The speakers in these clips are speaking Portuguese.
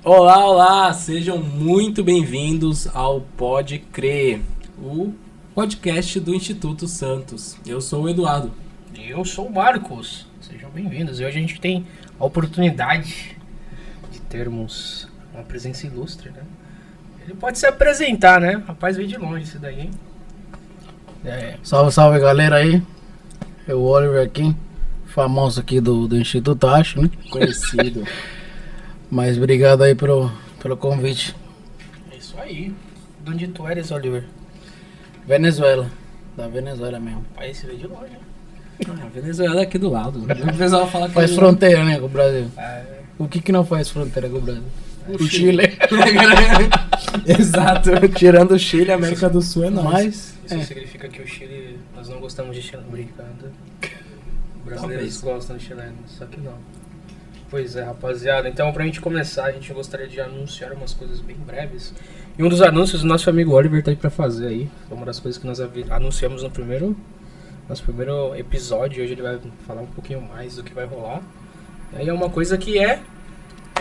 Olá, olá! Sejam muito bem-vindos ao Pode Crer, o podcast do Instituto Santos. Eu sou o Eduardo. E eu sou o Marcos. Sejam bem-vindos. E hoje a gente tem a oportunidade de termos uma presença ilustre, né? Ele pode se apresentar, né? O rapaz veio de longe isso daí, hein? Salve, salve, galera aí. É o Oliver aqui, famoso aqui do Instituto, acho, né? Conhecido. Mas obrigado aí pelo convite. É isso aí. De onde tu eres, Oliver? Venezuela, da Venezuela mesmo. Rapaz, você veio de longe, né? A Venezuela é aqui do lado. O pessoal fala que Faz fronteira, né, com o Brasil. O que não faz fronteira com o Brasil? O Chile. Exato. Tirando o Chile, a América do Sul é nóis. Mas, Isso significa que o Chile, nós não gostamos de chileno, brincando. Brasileiros gostam de chileno, só que não. Pois é, rapaziada. Então, pra gente começar, a gente gostaria de anunciar umas coisas bem breves. E um dos anúncios, o nosso amigo Oliver tá aí pra fazer aí. Foi uma das coisas que nós anunciamos no nosso primeiro episódio. Hoje ele vai falar um pouquinho mais do que vai rolar. E é uma coisa que é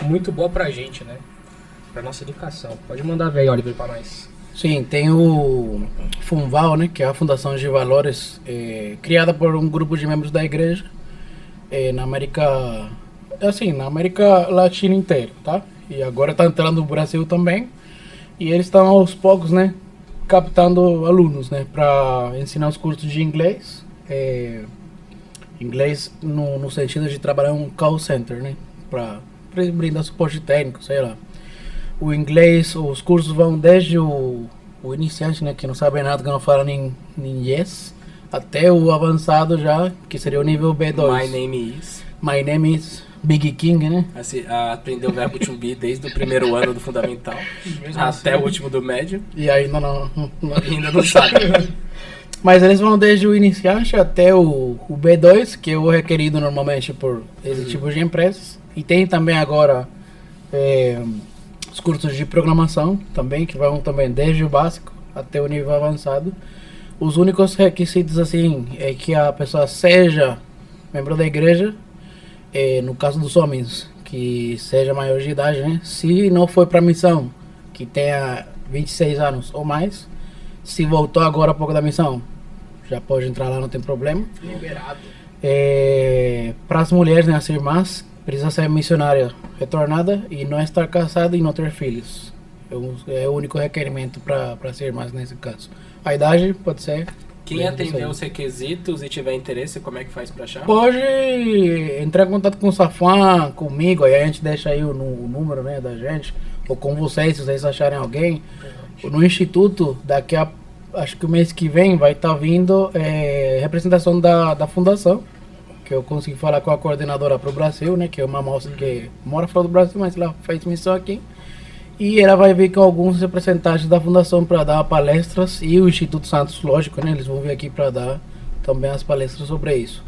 muito boa pra gente, né? Pra nossa educação. Pode mandar ver aí, Oliver, pra nós. sim, tem o FUNVAL, né, que é a Fundação de Valores, criada por um grupo de membros da igreja na América Latina inteira, tá? E agora tá entrando no Brasil também. E eles estão aos poucos, né, captando alunos, né, para ensinar os cursos de inglês. Inglês no sentido de trabalhar em um call center, né, para brindar suporte técnico, sei lá. O inglês, os cursos vão desde o iniciante, né, que não sabe nada, que não fala nem yes, até o avançado já, que seria o nível B2. My name is Big King, né? Assim, aprender o verbo to be desde o primeiro ano do fundamental até o último do médio. E ainda Ainda não sabe. Mas eles vão desde o iniciante até o B2, que é o requerido normalmente por esse tipo de empresas. E tem também agora os cursos de programação também, que vão também desde o básico até o nível avançado. Os únicos requisitos, assim, é que a pessoa seja membro da igreja, no caso dos homens, que seja maior de idade, né? Se não foi para missão, que tenha 26 anos ou mais. Se voltou agora há pouco da missão, já pode entrar lá, não tem problema. Liberado. Para as mulheres, né, as irmãs, precisa ser missionária retornada e não estar casada e não ter filhos. É o único requerimento para ser irmãs nesse caso. A idade pode ser... Quem atender os requisitos e tiver interesse, como é que faz pra achar? Pode entrar em contato com o Safan, comigo, aí a gente deixa aí o número, né, da gente, ou com vocês, se vocês acharem alguém. No Instituto, daqui a, acho que o mês que vem, vai estar vindo representação da fundação, que eu consegui falar com a coordenadora para o Brasil, né, que é uma moça que mora fora do Brasil, mas ela fez missão aqui. E ela vai vir com alguns representantes da fundação para dar palestras, e o Instituto Santos, lógico, né, eles vão vir aqui para dar também as palestras sobre isso.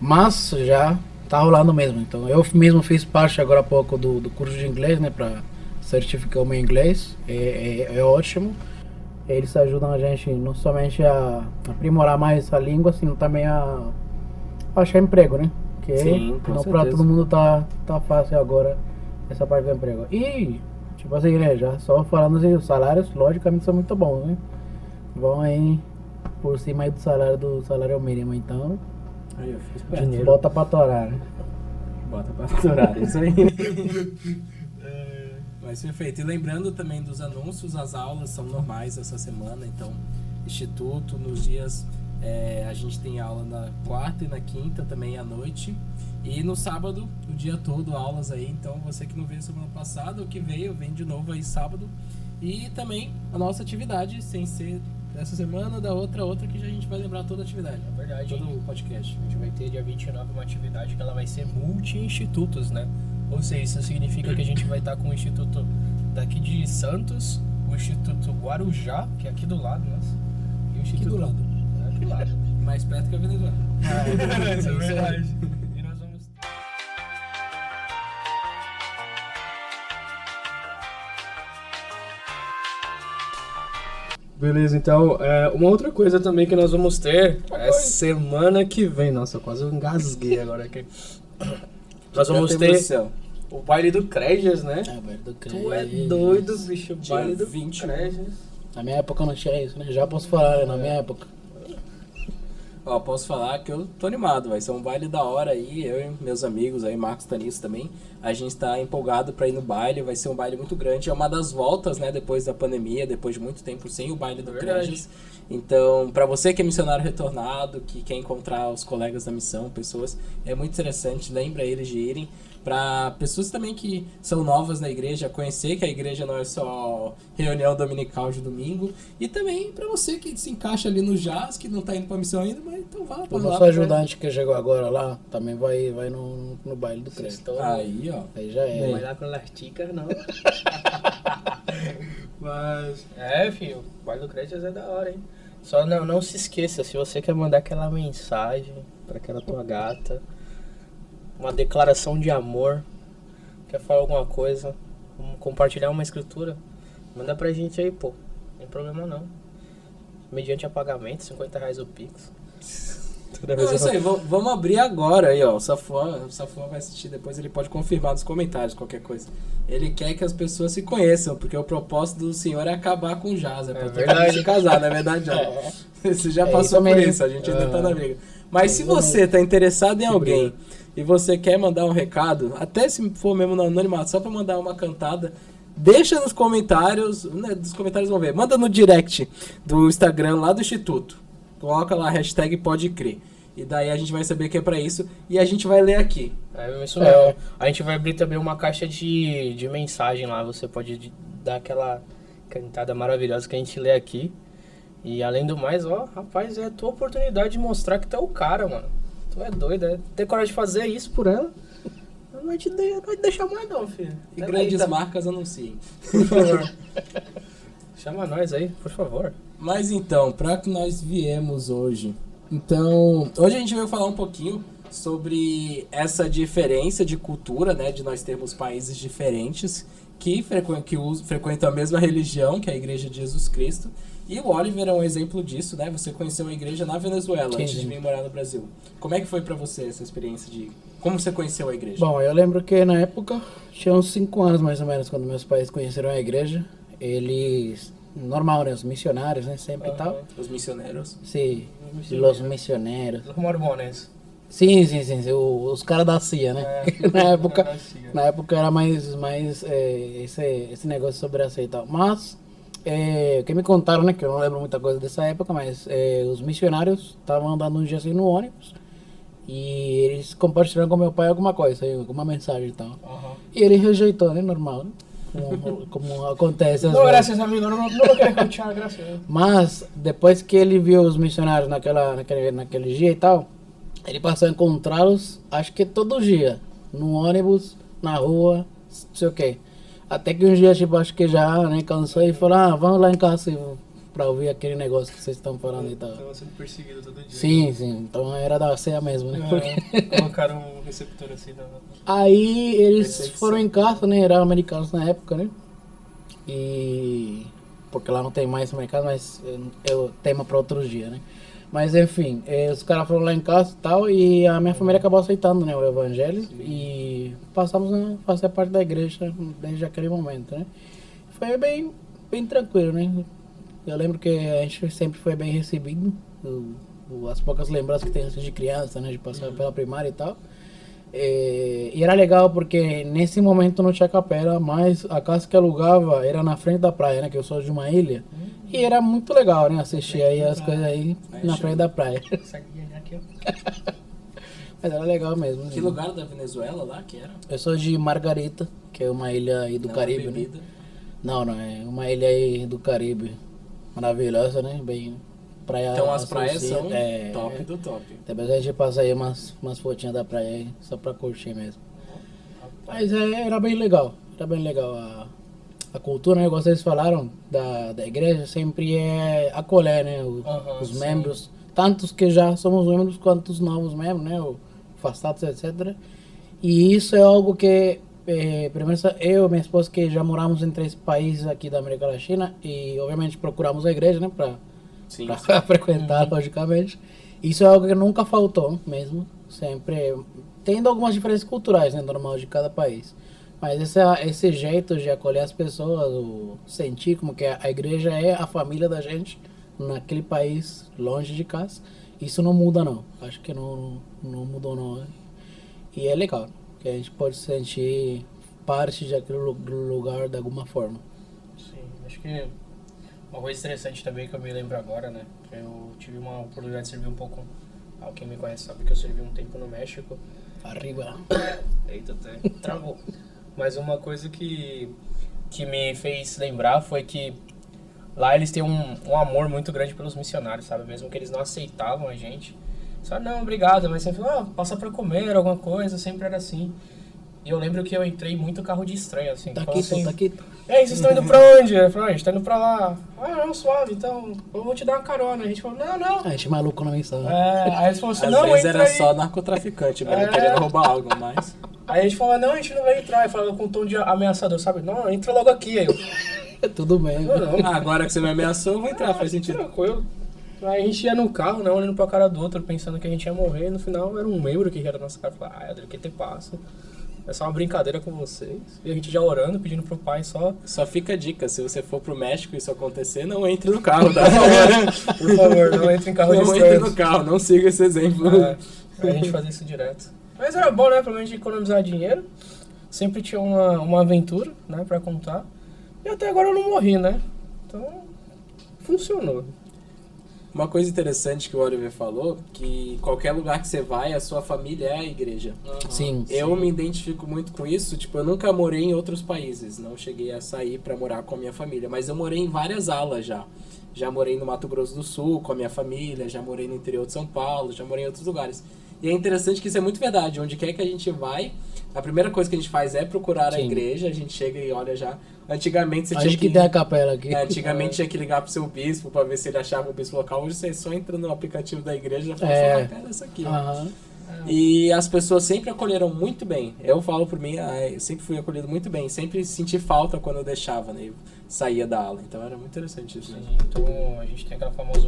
Mas já tá rolando mesmo, então eu mesmo fiz parte agora há pouco do curso de inglês, né, para certificar o meu inglês, é ótimo. Eles ajudam a gente não somente a aprimorar mais a língua, sino também a achar emprego, né, que sim, com não certeza. para todo mundo tá fácil agora essa parte do emprego. E tipo assim, né, já só falando assim, os salários logicamente são muito bons, né? Vão aí por cima aí do salário mínimo, então Aí eu fiz perto. dinheiro. Bota pra torar, né? Bota pra aturar, isso aí. Mas perfeito. E lembrando também dos anúncios, as aulas são normais essa semana, então, Instituto, nos dias, a gente tem aula na quarta e na quinta também à noite. E no sábado, o dia todo, aulas aí. Então, você que não veio semana passada ou que veio, vem de novo aí sábado. E também a nossa atividade, sem ser dessa semana, da outra, que já a gente vai lembrar toda a atividade. É verdade. Todo o podcast. A gente vai ter dia 29 uma atividade que ela vai ser multi-institutos, né? Ou seja, isso significa que a gente vai estar com o Instituto daqui de Santos, o Instituto Guarujá, que é aqui do lado, nossa. E o Instituto... do lado. Aqui do lado. Mais perto que a Venezuela. Isso é verdade. E nós vamos... Beleza, então, uma outra coisa também que nós vamos ter é semana que vem. Nossa, eu quase engasguei agora aqui. Nós vamos ter o baile do Crejas, né? É, baile do Tu é doido, bicho. Baile do 20. Crejas. Na minha época não tinha isso, né? Já posso falar, né? Na minha época. Ó, posso falar que eu tô animado, vai ser um baile da hora aí, eu e meus amigos aí, Marcos tá nisso também, a gente tá empolgado pra ir no baile, vai ser um baile muito grande, é uma das voltas, né, depois da pandemia, depois de muito tempo sem o baile do Crejas. Então, pra você que é missionário retornado, que quer encontrar os colegas da missão, pessoas, é muito interessante, lembra eles de irem. Para pessoas também que são novas na igreja, conhecer que a igreja não é só reunião dominical de domingo. E também para você que se encaixa ali no jazz, que não tá indo para missão ainda, mas então vá para O lá. nosso ajudante que chegou agora lá, também vai no baile do crédito. Aí, ó. Aí já é. Não vai lá com as ticas, não. Mas, filho, o baile do Crejas é da hora, hein? Só não se esqueça, se você quer mandar aquela mensagem para aquela tua gata, uma declaração de amor, quer falar alguma coisa, compartilhar uma escritura, manda pra gente aí, pô. Não tem problema não. Mediante a pagamento, R$50 o Pix. Não, é isso aí, vamos abrir agora aí, ó. O Safuan vai assistir depois, ele pode confirmar nos comentários qualquer coisa. Ele quer que as pessoas se conheçam, porque o propósito do senhor é acabar com o jazz, é pra todo mundo se casar, não é verdade, ó. Você já passou por isso, a gente ainda tá na briga. Mas se você tá interessado em alguém e você quer mandar um recado, até se for mesmo no anonimato, só pra mandar uma cantada, deixa nos comentários, né, dos comentários vão ver, manda no direct do Instagram lá do Instituto, coloca lá a hashtag pode crer, e daí a gente vai saber que é pra isso, e a gente vai ler aqui. É isso mesmo. A gente vai abrir também uma caixa de mensagem lá, você pode dar aquela cantada maravilhosa que a gente lê aqui, e além do mais, ó, rapaz, é a tua oportunidade de mostrar que tu é o cara, mano. Tu é doido, é ter coragem de fazer isso por ela. Não vai te deixar mais não, filho. E grandes marcas anunciem. Por favor. Chama nós aí, por favor. Mas então, pra que nós viemos hoje? Então, hoje a gente veio falar um pouquinho sobre essa diferença de cultura, né? De nós termos países diferentes que frequentam a mesma religião, que é a Igreja de Jesus Cristo. E o Oliver é um exemplo disso, né? Você conheceu a igreja na Venezuela antes de vir morar no Brasil. Como é que foi pra você essa experiência de... Como você conheceu a igreja? Bom, eu lembro que na época, tinha uns 5 anos mais ou menos, quando meus pais conheceram a igreja. Eles, normal, né? Os missionários, né? Sempre e tal. Os missionários. Sim, os missionários. Os mormones. Sim, os caras da CIA, né? Na época era mais esse negócio sobre a CIA e tal. Mas... o que me contaram, né, que eu não lembro muita coisa dessa época, mas os missionários estavam andando um dia assim no ônibus e eles compartilharam com meu pai alguma coisa, alguma mensagem e tal. E ele rejeitou, né, normal, né? Como acontece às não, vezes. graças amigo, não vou querer escutar, graças a Deus. Mas depois que ele viu os missionários naquele dia e tal, ele passou a encontrá-los, acho que todo dia, no ônibus, na rua, não sei o que. Até que um dia, tipo, acho que já, né, cansou e falou, vamos lá em casa pra ouvir aquele negócio que vocês estão falando e tal. Estava sendo perseguido todo dia. Sim, então era da ceia mesmo, né? Colocaram um receptor assim. Aí eles foram em casa, né, eram americanos na época, né? E... porque lá não tem mais americanos, mas é o tema pra outro dia, né? Mas enfim, os caras foram lá em casa e tal, e a minha família acabou aceitando, né, o evangelho. Sim. E passamos a fazer parte da igreja desde aquele momento, né. Foi bem tranquilo, né. Eu lembro que a gente sempre foi bem recebido, as poucas lembranças que tem de criança, né, de passar pela primária e tal. E era legal porque nesse momento não tinha capela, mas a casa que alugava era na frente da praia, né, que eu sou de uma ilha. E era muito legal, né, assistir aí as coisas aí na frente da praia. Mas era legal mesmo. Que lugar da Venezuela lá que era? Eu sou de Margarita, que é uma ilha aí do Caribe, né? Não, é uma ilha aí do Caribe. Maravilhosa, né, bem... Praia, então as praias são top do top. Depois a gente passa aí umas fotinhas da praia aí, só pra curtir mesmo. Mas era bem legal a cultura, né, igual vocês falaram, da igreja, sempre é acolher, né, os membros, tantos que já somos membros quanto os novos membros, né, afastados, etc. E isso é algo que primeiro eu e minha esposa que já moramos em 3 países aqui da América Latina e obviamente procuramos a igreja, né, para Sim, frequentar, logicamente. Isso é algo que nunca faltou mesmo, sempre tendo algumas diferenças culturais, né, normal de cada país. Mas esse jeito de acolher as pessoas, o sentir como que a igreja é a família da gente naquele país longe de casa, isso não muda não. Acho que não mudou não. Né? E é legal, que a gente pode se sentir parte daquele lugar de alguma forma. Sim, acho que uma coisa interessante também que eu me lembro agora, né? Que eu tive uma oportunidade de servir um pouco. Quem me conhece sabe que eu servi um tempo no México. Arriba. Eita, até travou. Mas uma coisa que me fez lembrar foi que lá eles têm um amor muito grande pelos missionários, sabe? Mesmo que eles não aceitavam a gente. Só, não, obrigado, mas sempre passa pra comer alguma coisa, sempre era assim. E eu lembro que eu entrei muito carro de estranho, assim. Tá falando aqui, assim, tá aqui. E aí, vocês estão indo pra onde? Eu falei, a gente tá indo pra lá. Não, suave, então eu vou te dar uma carona. A gente falou, não. A gente é maluco na missão. Aí eles falaram assim, Às não, vezes entra era aí. só narcotraficante, mesmo, querendo roubar algo, mas... Aí a gente falou, não, a gente não vai entrar. Aí falava com um tom de ameaçador, sabe? Não, entra logo aqui. Aí eu, Tudo bem. não. Agora que você me ameaçou, eu vou entrar, faz sentido. Tranquilo. Aí a gente ia no carro, né, olhando pra cara do outro, pensando que a gente ia morrer. E no final era um membro que era na nossa cara. Falava, Adri, que te passa? É só uma brincadeira com vocês. E a gente já orando, pedindo pro pai só... Só fica a dica, se você for pro México e isso acontecer, não entre no carro, tá? Por favor, não entre em carro de Não entre estranhos. no carro, não siga esse exemplo. A gente fazia isso direto. Mas era bom, né? Pelo menos de economizar dinheiro. Sempre tinha uma aventura, né? Pra contar. E até agora eu não morri, né? Então, funcionou. Uma coisa interessante que o Oliver falou, que qualquer lugar que você vai, a sua família é a igreja. Sim. Eu me identifico muito com isso, tipo, eu nunca morei em outros países, não cheguei a sair pra morar com a minha família, mas eu morei em várias alas já. Já morei no Mato Grosso do Sul com a minha família, já morei no interior de São Paulo, já morei em outros lugares. E é interessante que isso é muito verdade, onde quer que a gente vai, a primeira coisa que a gente faz é procurar a Sim. igreja, a gente chega e olha já. Antigamente você Acho tinha que tem a capela aqui. antigamente tinha que ligar pro seu bispo pra ver se ele achava o bispo local. Hoje você só entra no aplicativo da igreja e já fala assim, cara, essa aqui, ó. Aham. E as pessoas sempre acolheram muito bem. Eu falo por mim, eu sempre fui acolhido muito bem. Sempre senti falta quando eu deixava, né? Eu saía da aula. Então era muito interessante isso. Sim, Né? então a gente tem aquela famosa...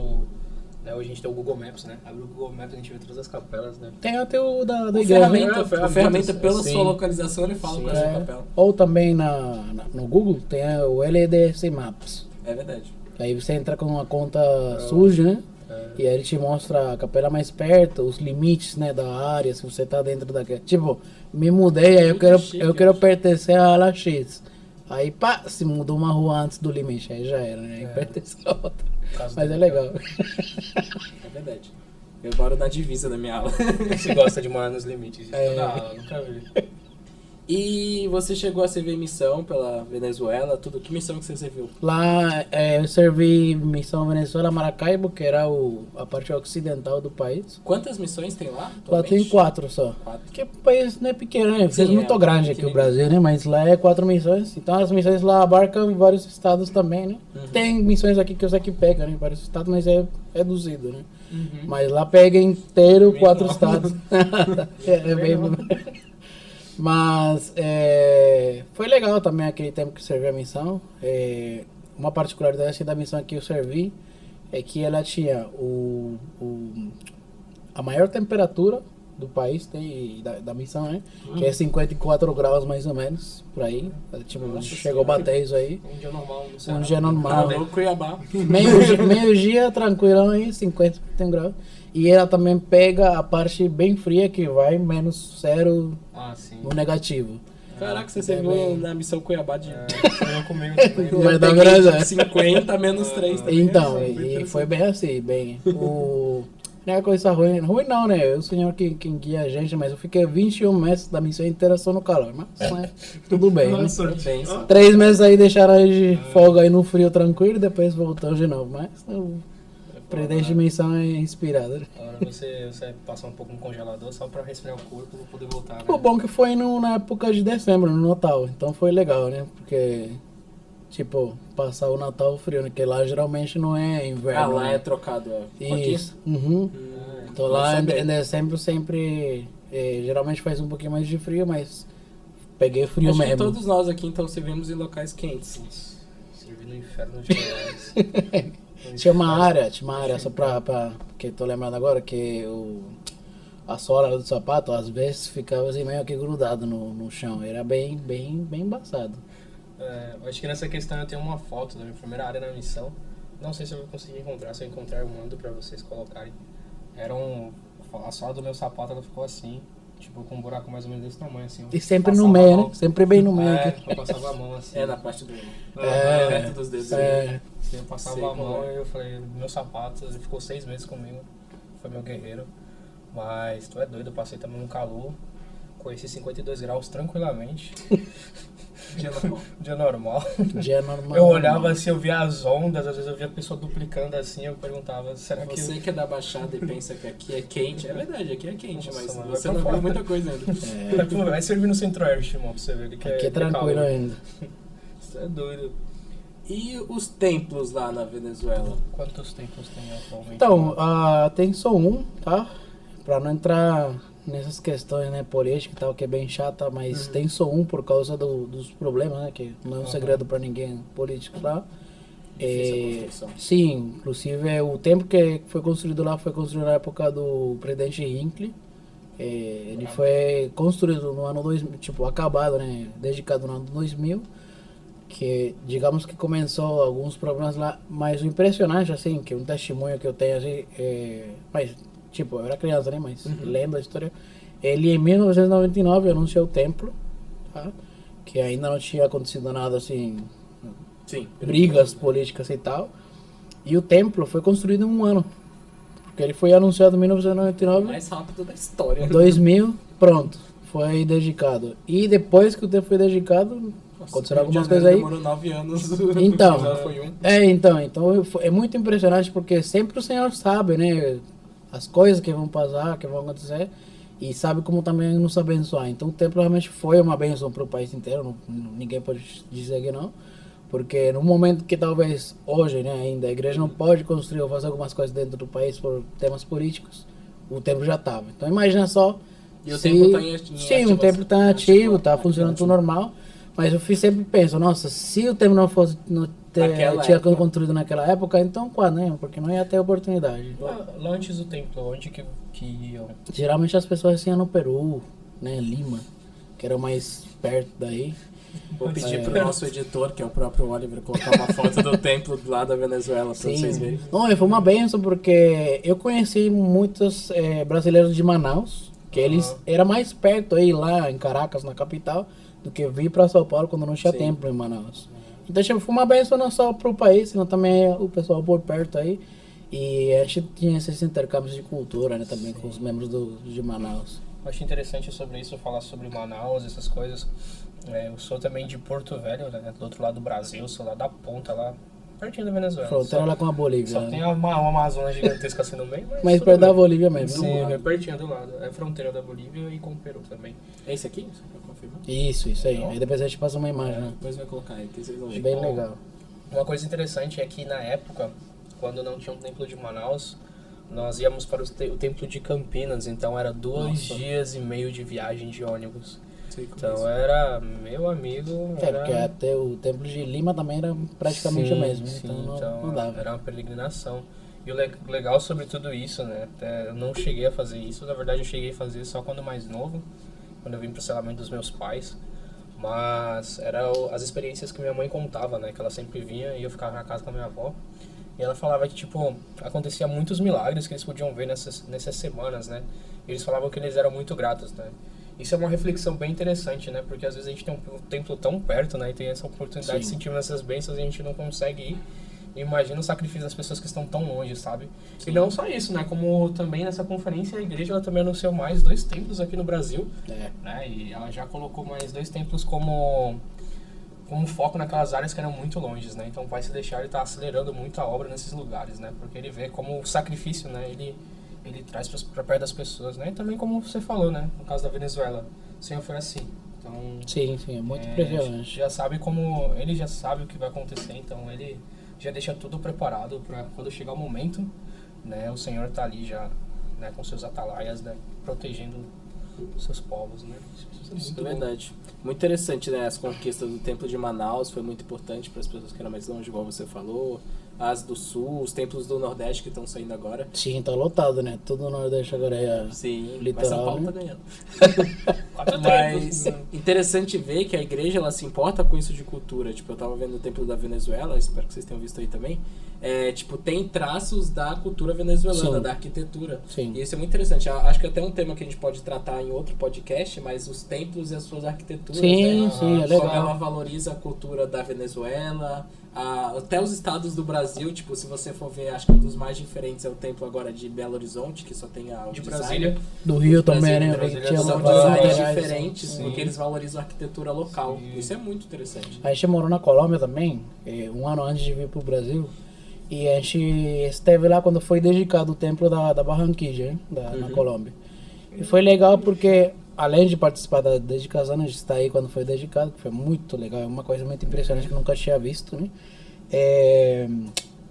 Né, hoje a gente tem o Google Maps, né? Abre o Google Maps, a gente vê todas as capelas, né? Tem até o da O igreja. né? ferramenta pela Sim. sua localização, ele fala Sim. com a sua capela. Ou também no Google tem o LDS Maps. É verdade. Aí você entra com uma conta suja, né? E aí ele te mostra a capela mais perto, os limites, né, da área, se você tá dentro daquela. Tipo, me mudei, aí eu quero pertencer à ala X. Aí pá, se mudou uma rua antes do limite, aí já era, né? Aí pertence a outra. Mas é legal. É verdade. Eu moro na divisa da minha aula. Você gosta de morar nos limites de É. toda aula, nunca vi. E você chegou a servir missão pela Venezuela, tudo. Que missão que você serviu? Lá eu servi missão Venezuela Maracaibo, que era a parte ocidental do país. Quantas missões tem lá? Lá tem atualmente? 4 só. 4. Porque o país não é pequeno, né? Sim, É muito é grande aqui o Brasil, né? Mas lá é 4 missões. Então as missões lá abarcam vários estados também, né? Uhum. Tem missões aqui que eu sei que pega, né? Em vários estados, mas é reduzido, né? Uhum. Mas lá pega inteiro Bem 4 não. estados. é bem... Mas foi legal também aquele tempo que servi a missão. Uma particularidade da missão que eu servi é que ela tinha a maior temperatura do país, da missão, né? Que é 54 graus mais ou menos, por aí. Tipo, Nossa chegou a Senhora. bater isso aí. Um dia normal no Ceará. Um dia normal. Alô, Cuiabá. Meio-dia, tranquilão aí, 50 graus. E ela também pega a parte bem fria que vai menos 0 Ah, sim. no negativo. Caraca, você serviu na missão Cuiabá de... Foi comigo também. Eu Mas dá peguei verdade. 50 menos 3 também. Então, É, e foi bem assim, bem. Não é coisa ruim, ruim não, né? O senhor que guia a gente, mas eu fiquei 21 meses da missão inteira só no calor. Mas tudo bem, né? Nossa, Bem, sim. 3 meses aí deixaram a gente de folga aí no frio tranquilo e depois voltamos de novo. Mas o presidente de missão é inspirado. Né? Agora você passa um pouco no congelador só pra resfriar o corpo e poder voltar, né? O bom que foi na época de dezembro, no Natal. Então foi legal, né? Porque, tipo, passar o Natal frio, né? Porque lá geralmente não é inverno. Ah, lá né? é trocado, ó. Isso. Uhum. Então Bom lá saber. em dezembro sempre, geralmente faz um pouquinho mais de frio, mas peguei frio Acho que mesmo. todos nós aqui, então, servimos em locais quentes. Servi no inferno de Goiás. Tinha uma área, só pra que tô lembrando agora, que a sola do sapato, às vezes, ficava assim meio que grudado no chão. Era bem embaçado. Eu acho que nessa questão eu tenho uma foto da minha primeira área na missão. Não sei se eu vou conseguir encontrar. Se eu encontrar, eu mando pra vocês colocarem. A sola do meu sapato, ela ficou assim, tipo, com um buraco mais ou menos desse tamanho, assim. E sempre no meio, né? Sempre bem no meio. Eu passava a mão assim. Na parte do... É, perto dos dedos. Eu passava Sei a mão como e eu falei, meu sapato, ele ficou 6 meses comigo. Foi meu guerreiro. Mas tu é doido, eu passei também um calor. Conheci 52 graus tranquilamente. Dia normal. Dia normal. Dia normal. Eu olhava assim, eu via as ondas, às vezes eu via a pessoa duplicando assim, eu perguntava, será que... Você que é da Baixada e pensa que aqui é quente, é verdade, aqui é quente, Nossa, mas mano, você vai não pra viu fora. muita coisa ainda. Vai servir no Centro-Oeste, irmão, pra você ver que Aqui é tranquilo calor. ainda. Você é doido. E os templos lá na Venezuela? Quantos templos tem atualmente? Então, tem só um, tá? Pra não entrar nessas questões, né, políticas e tal, que é bem chata, mas tem só um por causa dos problemas, né, que não é um segredo pra ninguém político lá. Difícil a construção. Sim, inclusive o templo que foi construído lá foi construído na época do presidente Hinckley. Ele foi construído no ano 2000, tipo, acabado, né, dedicado no ano 2000, que digamos que começou alguns problemas lá, mas o impressionante, assim, que um testemunho que eu tenho, assim, mas, tipo, eu era criança, né, mas lembro a história, ele em 1999 anunciou o templo, tá, que ainda não tinha acontecido nada, assim, Sim. brigas políticas e tal, e o templo foi construído em um ano, porque ele foi anunciado em 1999, Mais rápido da história. 2000, pronto, foi dedicado, e depois que o templo foi dedicado, aconteceram algumas coisas aí. Demorou 9 anos. Então, Já foi um. então é muito impressionante porque sempre o Senhor sabe, né, as coisas que vão passar, que vão acontecer, e sabe como também nos abençoar. Então o templo realmente foi uma bênção para o país inteiro, ninguém pode dizer que não, porque no momento que talvez hoje, né, ainda a igreja não pode construir ou fazer algumas coisas dentro do país por temas políticos, o templo já estava. Então imagina só. E o templo tá em Sim, o templo está ativo, está funcionando tudo normal. Mas eu sempre penso, nossa, se o templo não fosse tinha construído naquela época, então quando, né? Porque não ia ter oportunidade. Lá antes do templo, onde que iam? Geralmente as pessoas iam no Peru, né, Lima, que era mais perto daí. Vou pedir pro nosso editor, que é o próprio Oliver, colocar uma foto do templo lá da Venezuela pra vocês verem. Não, foi uma benção porque eu conheci muitos brasileiros de Manaus, que eles era mais perto aí lá em Caracas, na capital, do que vir para São Paulo quando não tinha templo em Manaus. Então tipo, foi uma benção não só pro país, senão também o pessoal por perto aí. E a gente tinha esses intercâmbios de cultura, né, também com os membros de Manaus. Eu acho interessante sobre isso, falar sobre Manaus, essas coisas. Eu sou também de Porto Velho, né, do outro lado do Brasil, sou lá da ponta, lá pertinho da Venezuela. Fronteira lá com a Bolívia. Só tem uma Amazônia gigantesca assim no meio, mas perto da Bolívia mesmo. Sim, é pertinho do lado. É fronteira da Bolívia e com o Peru também. É esse aqui? Só pra confirmar. Isso aí. Aí depois a gente passa uma imagem, né? Depois vai colocar aí, que vocês vão ver. Bem legal. Uma coisa interessante é que na época, quando não tinha um templo de Manaus, nós íamos para o templo de Campinas, então era 2 dias e meio de viagem de ônibus. Então era meu amigo. Porque até o templo de Lima também era praticamente o mesmo, sim, então não dava. Era uma peregrinação. E o legal sobre tudo isso, né? Até eu não cheguei a fazer isso, na verdade eu cheguei a fazer só quando mais novo, quando eu vim pro selamento dos meus pais. Mas eram as experiências que minha mãe contava, né? Que ela sempre vinha e eu ficava na casa com a minha avó. E ela falava que, tipo, acontecia muitos milagres que eles podiam ver nessas semanas, né? E eles falavam que eles eram muito gratos, né? Isso é uma reflexão bem interessante, né? Porque às vezes a gente tem um templo tão perto, né? E tem essa oportunidade de sentir essas bênçãos e a gente não consegue ir. E imagina o sacrifício das pessoas que estão tão longe, sabe? Sim. E não só isso, né? Como também nessa conferência a igreja ela também anunciou mais 2 templos aqui no Brasil. Né? E ela já colocou mais 2 templos como foco naquelas áreas que eram muito longe, né? Então vai se deixar ele tá acelerando muito a obra nesses lugares, né? Porque ele vê como o sacrifício, né? Ele traz para perto das pessoas, né? E também como você falou, né? No caso da Venezuela, o Senhor foi assim. Então, sim, é muito impressionante. Ele já sabe o que vai acontecer, então ele já deixa tudo preparado para quando chegar o momento, né? O Senhor tá ali já, né? Com seus atalaias, né? Protegendo seus povos, né? Isso Muito é bom. verdade. Muito interessante, né? As conquistas do Templo de Manaus foi muito importante para as pessoas que eram mais longe, igual você falou. As do Sul, os templos do Nordeste que estão saindo agora. Sim, tá lotado, né? Todo o Nordeste agora é Sim, litoral, mas São Paulo né? tá ganhando. 4 Mas templos. interessante ver que a igreja ela se importa com isso de cultura. Tipo, eu tava vendo o templo da Venezuela, espero que vocês tenham visto aí também. Tipo, tem traços da cultura venezuelana, Sim. da arquitetura. Sim. E isso é muito interessante. Acho que é até um tema que a gente pode tratar em outro podcast, mas os templos e as suas arquiteturas. Sim, né? sim, é Como legal. ela valoriza a cultura da Venezuela. Até os estados do Brasil, tipo, se você for ver, acho que um dos mais diferentes é o templo agora de Belo Horizonte, que só tem o De design. Brasília. Do Rio Brasil, também, né? Brasília Que tinha são São vários designs materiais, diferentes, assim. porque eles valorizam a arquitetura local. Sim. Isso é muito interessante. A gente morou na Colômbia também, um ano antes de vir pro Brasil. E a gente esteve lá quando foi dedicado o templo da Barranquilla, né? Na Colômbia. E foi legal porque, além de participar da dedicação, a gente está aí quando foi dedicado, que foi muito legal, é uma coisa muito impressionante que eu nunca tinha visto, né?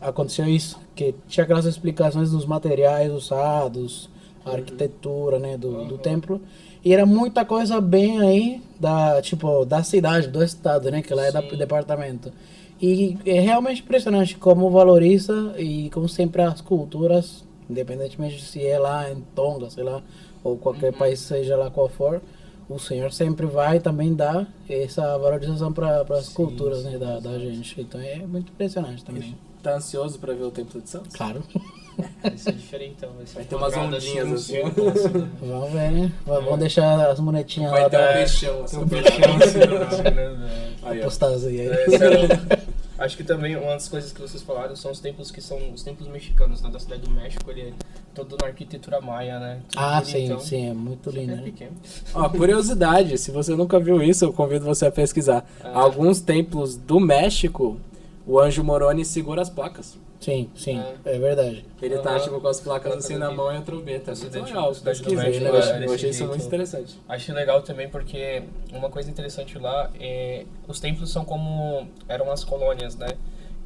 Aconteceu isso, que tinha aquelas explicações dos materiais usados, a arquitetura, né, do templo. E era muita coisa bem aí da cidade, do estado, né, que lá é do departamento. E é realmente impressionante como valoriza e como sempre as culturas, independentemente se é lá em Tonga, sei lá, ou qualquer país seja lá qual for, o Senhor sempre vai também dar essa valorização para as culturas, né, da gente. Então é muito impressionante também. Tá ansioso pra ver o Templo de Santos? Claro. Vai ser diferentão. Vai ter umas ondinhas assim. Vamos ver, né? Vamos deixar as monetinhas Vai lá ter um da peixão assim. Um bichão assim, né? Aí, ó. postagem aí. Sério. Acho que também uma das coisas que vocês falaram são os templos que são os templos mexicanos, né, da cidade do México, ele é todo na arquitetura maia, né? Tudo Ah, bonitão. sim, é muito Só que lindo, é né? pequeno. Ó, curiosidade, se você nunca viu isso, eu convido você a pesquisar. Alguns templos do México, o Anjo Moroni segura as placas. Sim, é verdade. Ele tá, Aham. tipo, com as placas Placas assim na aqui. mão e a trombeta. A Muito cidade- legal. a cidade do Pesquisei, México eu é achei- desse eu achei isso jeito. muito interessante. Acho legal também porque uma coisa interessante lá é os templos são como eram as colônias, né?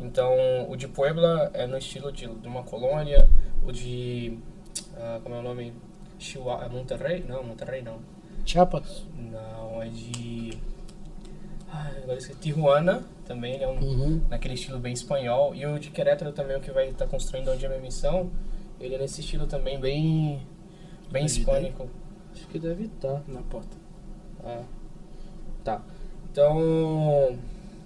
Então o de Puebla é no estilo de uma colônia, o de como é o nome? Chihuahua, Monterrey? Não, Monterrey não. Chiapas. Não, é de agora esqueci. Tijuana também, ele é naquele estilo bem espanhol. E o de Querétaro também, o que vai estar construindo onde é a minha missão, ele é nesse estilo também bem hispânico. Acho que deve estar. Na porta. Ah, tá. Então,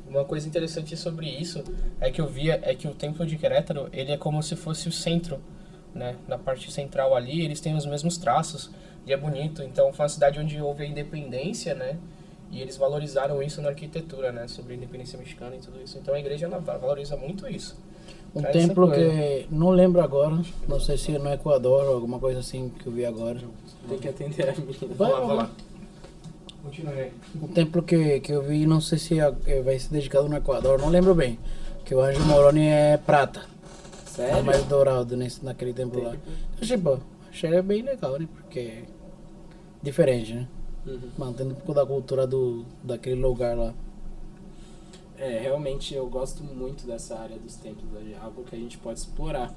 uma coisa interessante sobre isso é que eu via é que o templo de Querétaro, ele é como se fosse o centro, né? Na parte central ali, eles têm os mesmos traços e é bonito. Então, foi uma cidade onde houve a independência, né? E eles valorizaram isso na arquitetura, né? Sobre a independência mexicana e tudo isso. Então, a igreja valoriza muito isso. Um Traz essa templo coisa. que não lembro agora, não sei se é no Equador ou alguma coisa assim que eu vi agora. Tem que atender a menina. Vai lá. Continue aí. Um templo que eu vi, não sei se vai ser dedicado no Equador, não lembro bem. Que o Anjo Moroni é prata. É Sério? mais dourado naquele templo lá. Tipo, achei bem legal, né? Porque é diferente, né? Mantendo um pouco da cultura daquele lugar lá. Realmente eu gosto muito dessa área dos templos, é algo que a gente pode explorar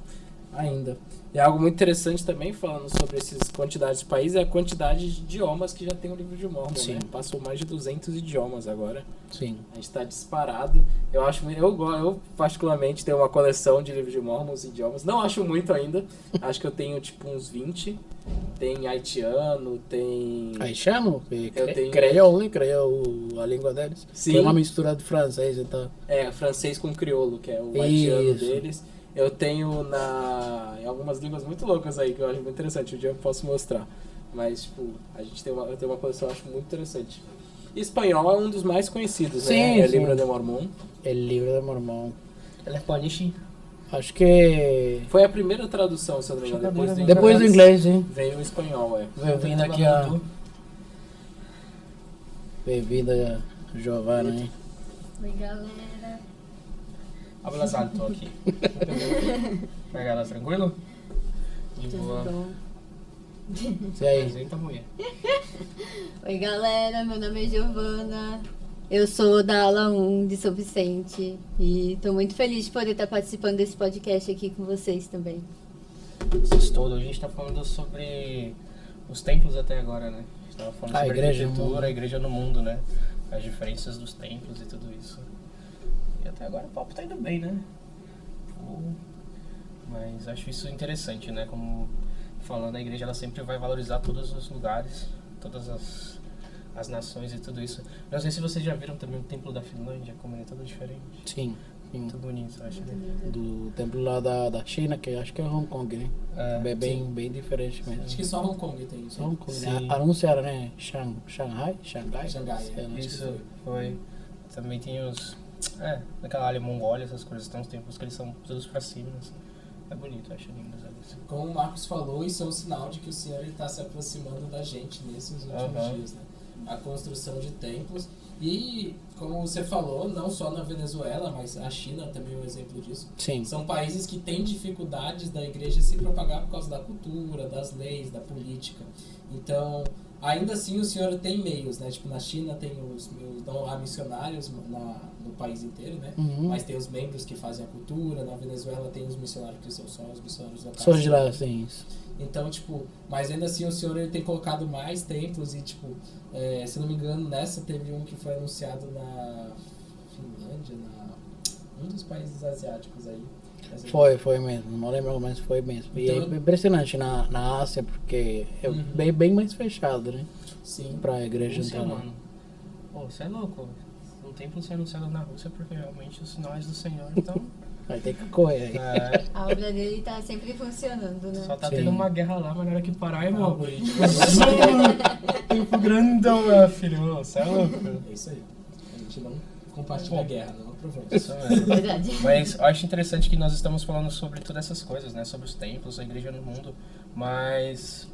ainda. E algo muito interessante também, falando sobre essas quantidades de países, é a quantidade de idiomas que já tem o livro de Mórmon, Sim. né? Passou mais de 200 idiomas agora. Sim. A gente está disparado. Eu particularmente tenho uma coleção de livros de Mórmon, os idiomas. Não acho muito ainda. Acho que eu tenho tipo uns 20. Tem haitiano, tem... Haitiano? Eu tenho- Creole, né? Creole, a língua deles. Sim. Que é uma mistura de francês e tal. francês com crioulo, que é o haitiano Isso. deles. Eu tenho em algumas línguas muito loucas aí, que eu acho muito interessante. Um dia eu posso mostrar. Mas, tipo, eu tenho uma coleção que eu acho muito interessante. E espanhol é um dos mais conhecidos, Sim, né? É sim. Libro de Mormon. El livro de Mormón. Ela é Spanish. Acho que Foi a primeira tradução, se eu não me engano. depois do inglês, sim. Veio o espanhol, Bem-vinda aqui a... Bem-vinda, Giovana, hein? Oi, galera. Hablas alto aqui. Pega ela tranquilo? De Tudo boa. bom? E aí? Apresenta a mulher. Oi, galera. Meu nome é Giovana. Eu sou da ala 1 de São Vicente. E tô muito feliz de poder estar participando desse podcast aqui com vocês também. Vocês todos. A gente tá falando sobre os templos até agora, né? Tava falando A sobre igreja no arquitetura, mundo. a igreja no mundo, né? As diferenças dos templos e tudo isso. E até agora o papo tá indo bem, né? Mas acho isso interessante, né? Como falando, a igreja ela sempre vai valorizar todos os lugares, todas as nações e tudo isso. Não sei se vocês já viram também o templo da Finlândia, como ele é todo diferente. Sim. Muito bonito, eu acho. Do templo lá da China, que acho que é Hong Kong, né? É, Bem diferente mesmo. Acho que só Hong Kong tem isso. Hong Kong, Sim. né? Anunciaram, né? Xangai? Xangai, É, acho que Isso foi. Também tem os. Naquela área Mongólia, essas coisas, tem uns templos que eles são todos pra cima. Assim. É bonito, eu acho lindo ali. Como o Marcos falou, isso é um sinal de que o Senhor está se aproximando da gente nesses últimos dias, né? A construção de templos. E, como você falou, não só na Venezuela, mas a China também é um exemplo disso. Sim. São países que têm dificuldades da igreja se propagar por causa da cultura, das leis, da política. Então, ainda assim, o Senhor tem meios, né? Tipo, na China tem não há missionários no país inteiro, né? Uhum. Mas tem os membros que fazem a cultura. Na Venezuela tem os missionários que são só os missionários locais. Só de lá, sim. Então, tipo, mas ainda assim o Senhor ele tem colocado mais templos e, tipo, se não me engano, nessa teve um que foi anunciado na Finlândia, um dos países asiáticos aí. Foi mesmo, não lembro, mas foi mesmo. E Então, é impressionante na Ásia, porque é Uhum. bem mais fechado, né? Sim. Pra igreja Rússia, entrar lá. mano. Pô, você é louco. Um templo ser anunciado na Rússia porque realmente os sinais do Senhor estão. Vai ter que correr aí. A obra dele tá sempre funcionando, né? Só tá Sim. tendo uma guerra lá, mas na hora que parar, irmão. algoritmo. Tempo grandão, meu filho. Você é louco. É isso aí. A gente não compartilha a guerra, não aproveita. Isso mesmo. Verdade. Mas eu acho interessante que nós estamos falando sobre todas essas coisas, né? Sobre os templos, a igreja no mundo. Mas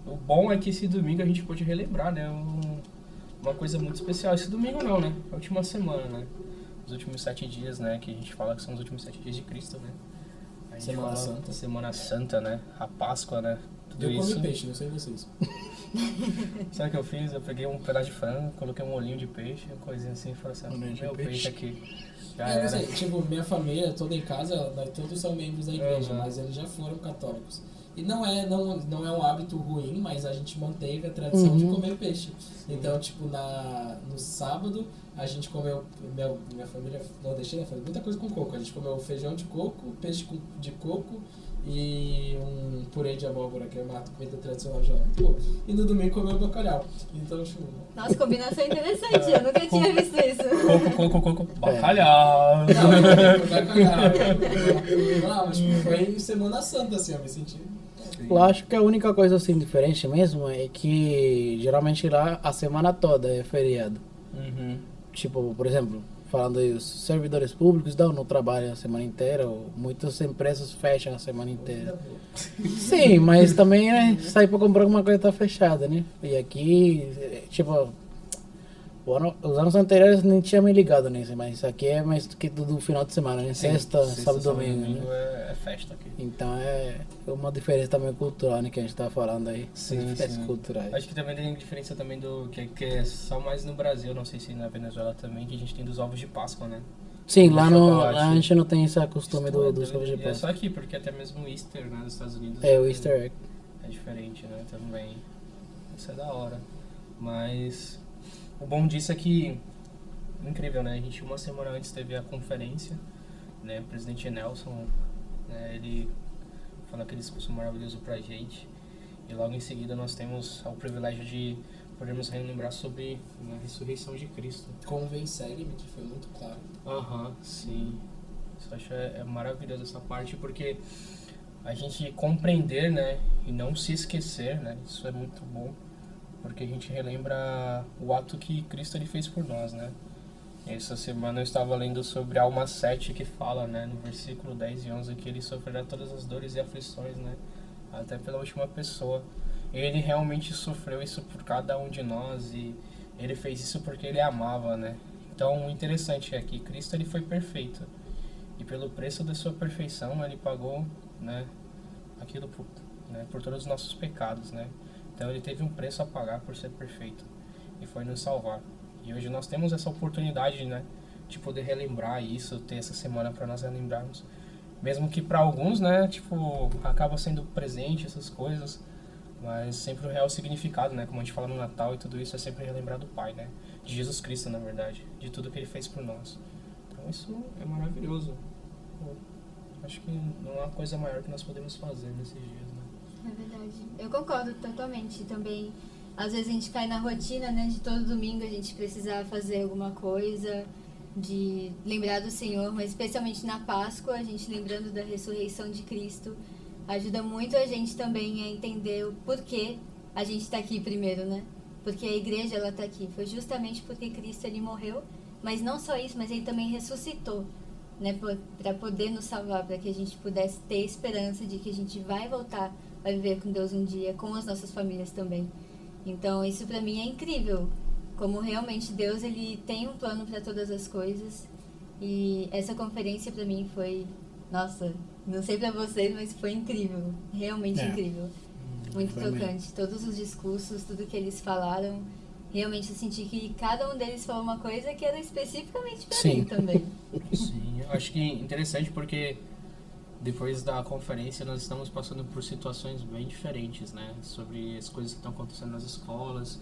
o bom é que esse domingo a gente pode relembrar, né? Uma coisa muito especial. Esse domingo não, né? A última semana, né? Os últimos 7 dias, né? Que a gente fala que são os últimos 7 dias de Cristo, né? A gente Semana fala Santa. Semana Santa, né? A Páscoa, né? Tudo Eu isso. comi peixe, não sei vocês. Sabe o que eu fiz? Eu peguei um pedaço de frango, coloquei um olhinho de peixe, uma coisinha assim, e falei assim, Olhinho de meu peixe. peixe aqui. Já Eu não era. sei, tipo, minha família toda em casa, todos são membros da igreja, Uhum. mas eles já foram católicos. E não é um hábito ruim, mas a gente manteve a tradição de Uhum. comer peixe. Então, tipo, no sábado, a gente comeu, minha família nordestina faz muita coisa com coco. A gente comeu feijão de coco, peixe de coco e um purê de abóbora, que é uma comida tradicional já. Pô, e no domingo comeu bacalhau. Então, tipo... Nossa, combinação interessante, eu nunca tinha visto isso. Coco, bacalhau. Não, foi bacalhau. Não, mas tipo, foi em Semana Santa, assim, eu me senti... Eu acho que a única coisa assim diferente mesmo é que geralmente lá a semana toda é feriado. Uhum. Tipo, por exemplo, falando aí, os servidores públicos não trabalham a semana inteira, ou muitas empresas fecham a semana inteira. Sim, mas também, né, sair pra comprar alguma coisa tá fechada, né? E aqui, tipo, os anos anteriores nem tinha me ligado nisso, mas aqui é mais do que do final de semana, né? Sexta, sábado, domingo, né? É festa aqui. Então é uma diferença também cultural, né, que a gente tá falando aí. Sim, Diferenças sim. culturais. Acho que também tem diferença também do que é só mais no Brasil, não sei se na Venezuela também, que a gente tem dos ovos de Páscoa, né? Sim, do lá chocolate. a gente não tem esse costume Isso tudo, dos ovos de e é só Páscoa. aqui, porque até mesmo o Easter, né, dos Estados Unidos. É o Easter egg. É diferente, né, também. Isso é da hora. Mas o bom disso é que, incrível, né, a gente uma semana antes teve a conferência, né, o presidente Nelson, né, ele falou aquele discurso maravilhoso pra gente. E logo em seguida nós temos o privilégio de podermos relembrar sobre a ressurreição de Cristo. Convém, segue-me, que foi muito claro. Aham, sim. Isso eu acho é maravilhoso essa parte, porque a gente compreender, né, e não se esquecer, né, isso é muito bom, porque a gente relembra o ato que Cristo ele fez por nós, né. Essa semana eu estava lendo sobre Alma 7, que fala, né, no versículo 10 e 11, que ele sofrerá todas as dores e aflições, né, até pela última pessoa. Ele realmente sofreu isso por cada um de nós e ele fez isso porque ele amava, né. Então, o interessante é que Cristo ele foi perfeito e pelo preço da sua perfeição ele pagou, né, aquilo por todos os nossos pecados, né. Então, ele teve um preço a pagar por ser perfeito e foi nos salvar. E hoje nós temos essa oportunidade, né, de poder relembrar isso, ter essa semana para nós relembrarmos. Mesmo que para alguns, né, tipo, acaba sendo presente essas coisas, Mas sempre o real significado, né? Como a gente fala no Natal e tudo isso, é sempre relembrar do Pai, né? De Jesus Cristo, na verdade. De tudo que Ele fez por nós. Então isso é maravilhoso. Pô, acho que não há coisa maior que nós podemos fazer nesses dias, né? É verdade. Eu concordo totalmente também. Às vezes a gente cai na rotina, né? De todo domingo a gente precisar fazer alguma coisa, de lembrar do Senhor, mas especialmente na Páscoa, a gente lembrando da ressurreição de Cristo, ajuda muito a gente também a entender o porquê a gente está aqui primeiro, né? Porque a igreja, ela está aqui. Foi justamente porque Cristo, ele morreu, mas não só isso, mas ele também ressuscitou, né? Para poder nos salvar, para que a gente pudesse ter esperança de que a gente vai voltar a viver com Deus um dia, com as nossas famílias também. Então, isso para mim é incrível, como realmente Deus, ele tem um plano para todas as coisas. E essa conferência para mim foi, nossa, não sei para vocês, mas foi incrível, realmente incrível. Muito tocante, todos os discursos, tudo que eles falaram, realmente eu senti que cada um deles falou uma coisa que era especificamente para mim também. Sim, eu acho que é interessante porque depois da conferência nós estamos passando por situações bem diferentes, né? Sobre as coisas que estão acontecendo nas escolas,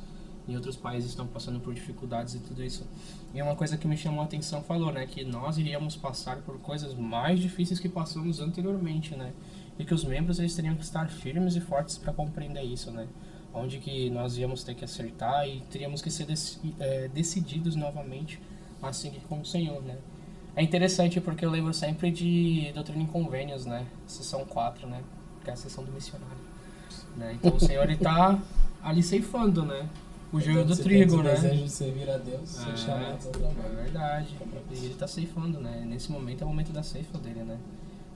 em outros países estão passando por dificuldades e tudo isso. E uma coisa que me chamou a atenção falou, né? Que nós iríamos passar por coisas mais difíceis que passamos anteriormente, né? E que os membros eles teriam que estar firmes e fortes para compreender isso, né? Onde que nós íamos ter que acertar e teríamos que ser decididos novamente a seguir com o Senhor, né? É interessante porque eu lembro sempre de Doutrina e Convênios, né? Sessão 4, né? Que é a sessão do missionário, né? Então o Senhor, ele tá ali ceifando, né? O joio do trigo, né? O desejo de servir a Deus, ser chamado ao trabalho. É verdade. E ele tá ceifando, né? Nesse momento é o momento da ceifa dele, né?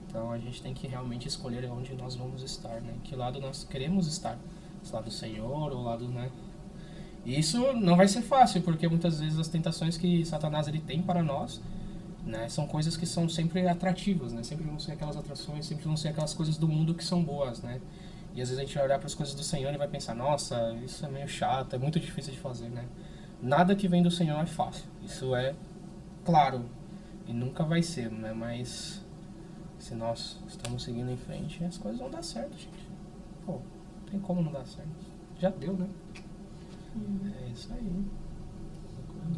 Então a gente tem que realmente escolher onde nós vamos estar, né? Que lado nós queremos estar. Se lado do Senhor ou lado, né? E isso não vai ser fácil, porque muitas vezes as tentações que Satanás ele tem para nós, né, são coisas que são sempre atrativas, né? Sempre vão ser aquelas atrações, sempre vão ser aquelas coisas do mundo que são boas, né? E às vezes a gente vai olhar para as coisas do Senhor e vai pensar, nossa, isso é meio chato, é muito difícil de fazer, né? Nada que vem do Senhor é fácil, isso é claro, e nunca vai ser, né? Mas se nós estamos seguindo em frente, as coisas vão dar certo, gente. Pô, não tem como não dar certo. Já deu, né? É isso aí.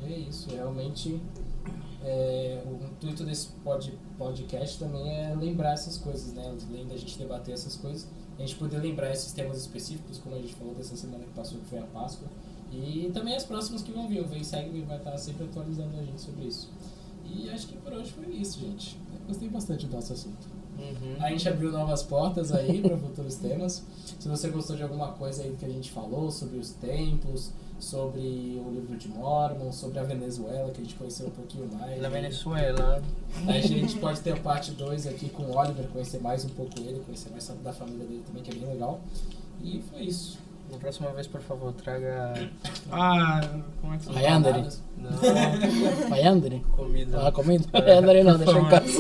É isso, realmente o intuito desse podcast também é lembrar essas coisas, né? Além da gente debater essas coisas, a gente poder lembrar esses temas específicos, como a gente falou dessa semana que passou, que foi a Páscoa, e também as próximas que vão vir. O Vem Segue vai estar sempre atualizando a gente sobre isso. E acho que por hoje foi isso, gente. Eu gostei bastante do nosso assunto. A gente abriu novas portas aí para futuros temas. Se você gostou de alguma coisa aí que a gente falou sobre os templos, sobre o livro de Mormon, sobre a Venezuela, que a gente conheceu um pouquinho mais. Na Venezuela. A gente pode ter a parte 2 aqui com o Oliver, conhecer mais um pouco ele, conhecer mais da família dele também, que é bem legal. E foi isso. Na próxima vez, por favor, traga... como é que se chama? Ayandere. Não, Ayandere? comida. Ah, comida? Ayandere não, deixa em casa.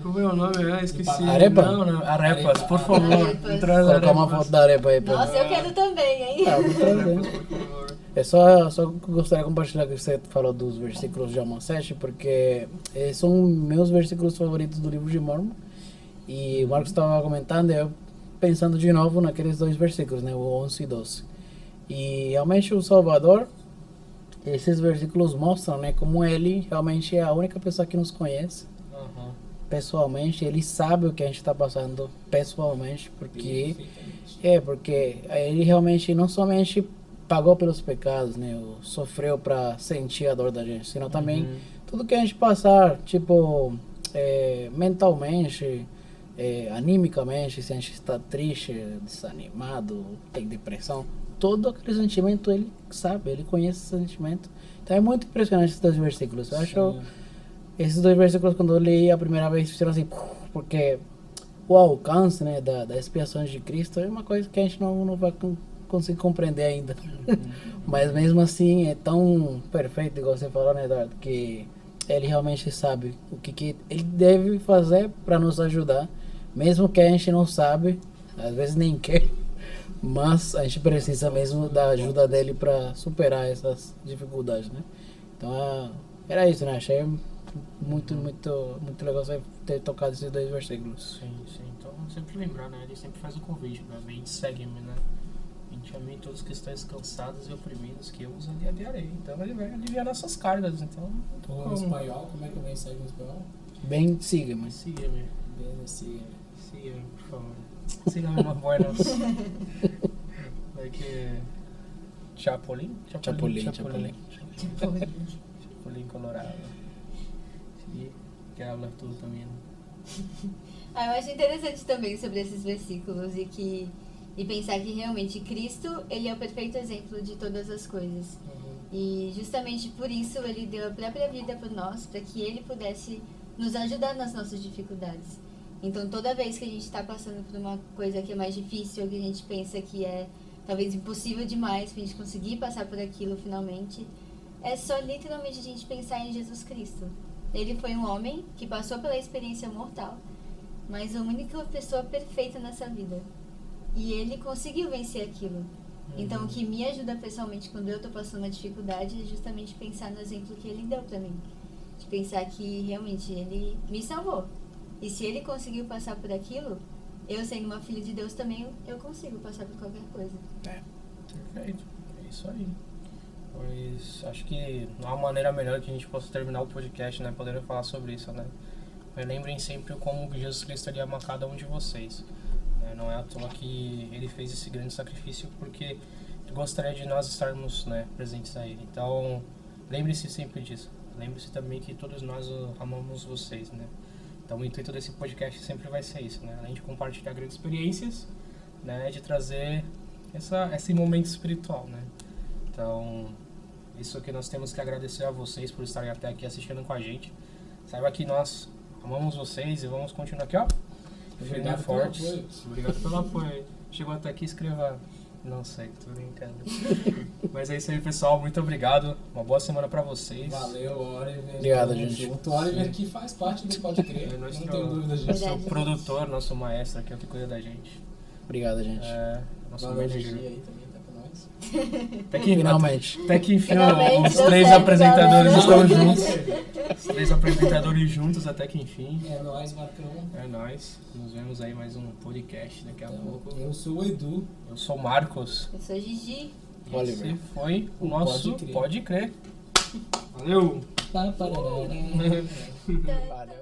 Como é o nome? Esqueci. Arepa? Não, arepas, por favor. Arepas. Traz Colocar uma arepas. foto da arepa aí. Nossa, eu quero também, hein? Ah, vou trazer. Arepas, por favor. É só gostaria de compartilhar que você falou dos versículos de Amós 7, porque são meus versículos favoritos do livro de Mormon. E o Marcos estava comentando, eu pensando de novo naqueles dois versículos, né, o 11 e 12. E realmente o Salvador, esses versículos mostram, né, como ele realmente é a única pessoa que nos conhece pessoalmente, ele sabe o que a gente está passando pessoalmente, porque ele realmente não somente pagou pelos pecados, né, sofreu para sentir a dor da gente, senão também tudo que a gente passar, tipo, mentalmente, animicamente, se a gente está triste, desanimado, tem depressão, todo aquele sentimento ele sabe, ele conhece esse sentimento. Então é muito impressionante esses dois versículos. Eu acho esses dois versículos, quando eu li a primeira vez, fizeram assim, porque o alcance, né, da expiação de Cristo é uma coisa que a gente não vai conseguir compreender ainda. Mas mesmo assim é tão perfeito, igual você falou, né, Eduardo, que ele realmente sabe o que ele deve fazer para nos ajudar, mesmo que a gente não sabe, às vezes nem quer, mas a gente precisa mesmo da ajuda dele para superar essas dificuldades, né? Então era isso, né? Achei Muito legal você ter tocado esses 2 versículos. Sim. Então, sempre lembrar, né? Ele sempre faz o convite, né? Vem, segue-me, né? Vinde a mim todos que estáis cansados e oprimidos, que eu os aliviarei. Então, ele vai aliviar nossas cargas. Então, Em espanhol, como é que vem segue em espanhol? Bem, siga-me. siga-me. Siga-me. Siga-me, por favor. Siga-me, más buenas. Chapulín colorado. Sí, que hablas tú también. Eu acho interessante também sobre esses versículos e pensar que realmente Cristo, ele é o perfeito exemplo de todas as coisas. E justamente por isso ele deu a própria vida por nós, para que ele pudesse nos ajudar nas nossas dificuldades. Então toda vez que a gente está passando por uma coisa que é mais difícil, ou que a gente pensa que é talvez impossível demais para a gente conseguir passar por aquilo finalmente, é só literalmente a gente pensar em Jesus Cristo. Ele foi um homem que passou pela experiência mortal, mas a única pessoa perfeita nessa vida. E ele conseguiu vencer aquilo. Então, o que me ajuda pessoalmente quando eu tô passando uma dificuldade é justamente pensar no exemplo que ele deu pra mim. De pensar que realmente ele me salvou. E se ele conseguiu passar por aquilo, eu sendo uma filha de Deus também, eu consigo passar por qualquer coisa. Perfeito. É isso aí. Pois acho que não há maneira melhor que a gente possa terminar o podcast, né? Podendo falar sobre isso, né? Mas lembrem sempre como Jesus Cristo ele ama cada um de vocês. Né? Não é à toa que ele fez esse grande sacrifício, porque ele gostaria de nós estarmos, né, presentes a ele. Então, lembre-se sempre disso. Lembre-se também que todos nós amamos vocês, né? Então, o intuito desse podcast sempre vai ser isso, né? Além de compartilhar grandes experiências, né? De trazer esse momento espiritual, né? Então, isso que nós temos que agradecer a vocês por estarem até aqui assistindo com a gente. Saiba que nós amamos vocês e vamos continuar aqui, ó. Firme e fortes. Obrigado pelo apoio. Chegou até aqui, escreva. Não sei, tô brincando. Mas é isso aí, pessoal. Muito obrigado. Uma boa semana pra vocês. Valeu, Oliver. Obrigado, gente. O Oliver que faz parte do Pode Crer. Não tenho dúvida disso. Nosso produtor, nosso maestro aqui, é o que cuida da gente. Obrigado, gente. Nosso manager aí também tá com nós. Finalmente. Até que enfim, Finalmente os deu 3 certo, apresentadores galera. estão juntos. Os 3 apresentadores juntos, até que enfim. É nóis, Marcão. É nóis. Nos vemos aí mais um podcast daqui a pouco. Eu sou o Edu. Eu sou o Marcos. Eu sou Gigi. Oliver. Esse foi o nosso Pode Crer. Pode Crer. Valeu! Tá, parará. Valeu.